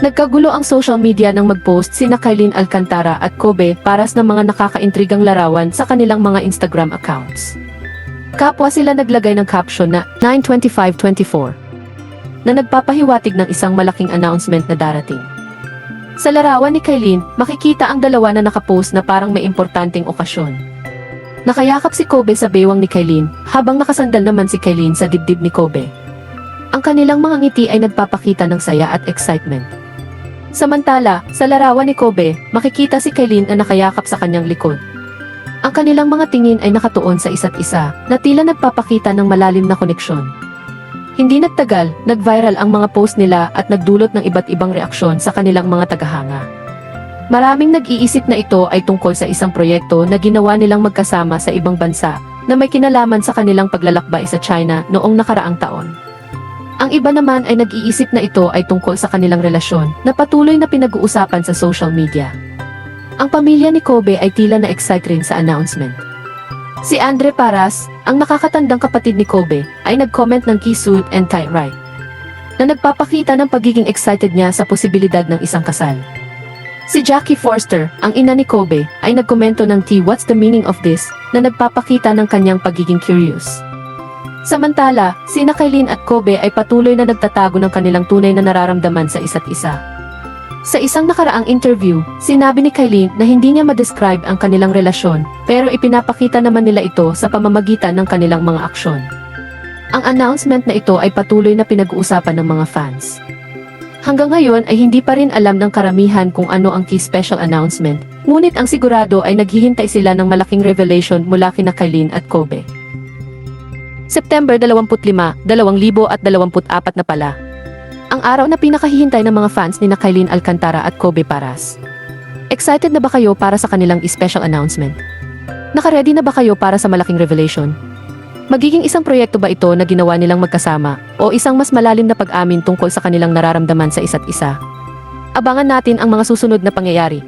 Nagkagulo ang social media nang mag-post sina Kylene Alcantara at Kobe paras ng mga nakakaintrigang larawan sa kanilang mga Instagram accounts. Kapwa sila naglagay ng caption na 9/25/24 na nagpapahiwatig ng isang malaking announcement na darating. Sa larawan ni Kylene, makikita ang dalawa na nakapost na parang may importanteng okasyon. Nakayakap si Kobe sa bewang ni Kylene, habang nakasandal naman si Kylene sa dibdib ni Kobe. Ang kanilang mga ngiti ay nagpapakita ng saya at excitement. Samantala, sa larawan ni Kobe, makikita si Kylene na nakayakap sa kanyang likod. Ang kanilang mga tingin ay nakatuon sa isa't isa, na tila nagpapakita ng malalim na koneksyon. Hindi nagtagal, nag-viral ang mga post nila at nagdulot ng iba't ibang reaksyon sa kanilang mga tagahanga. Maraming nag-iisip na ito ay tungkol sa isang proyekto na ginawa nilang magkasama sa ibang bansa, na may kinalaman sa kanilang paglalakbay sa China noong nakaraang taon. Ang iba naman ay nag-iisip na ito ay tungkol sa kanilang relasyon na patuloy na pinag-uusapan sa social media. Ang pamilya ni Kobe ay tila na-excite rin sa announcement. Si Andre Paras, ang nakakatandang kapatid ni Kobe, ay nag-comment ng key suit and tie right, na nagpapakita ng pagiging excited niya sa posibilidad ng isang kasal. Si Jackie Forster, ang ina ni Kobe, ay nagkomento ng "What's the meaning of this?" na nagpapakita ng kanyang pagiging curious. Samantala, sina Kylene at Kobe ay patuloy na nagtatago ng kanilang tunay na nararamdaman sa isa't isa. Sa isang nakaraang interview, sinabi ni Kylene na hindi niya ma-describe ang kanilang relasyon, pero ipinapakita naman nila ito sa pamamagitan ng kanilang mga aksyon. Ang announcement na ito ay patuloy na pinag-uusapan ng mga fans. Hanggang ngayon ay hindi pa rin alam ng karamihan kung ano ang key special announcement, ngunit ang sigurado ay naghihintay sila ng malaking revelation mula kina Kylene at Kobe. September 25, 2024 na pala. Ang araw na pinakahihintay ng mga fans ni Kylene Alcantara at Kobe Paras. Excited na ba kayo para sa kanilang special announcement? Naka-ready na ba kayo para sa malaking revelation? Magiging isang proyekto ba ito na ginawa nilang magkasama o isang mas malalim na pag-amin tungkol sa kanilang nararamdaman sa isa't isa? Abangan natin ang mga susunod na pangyayari.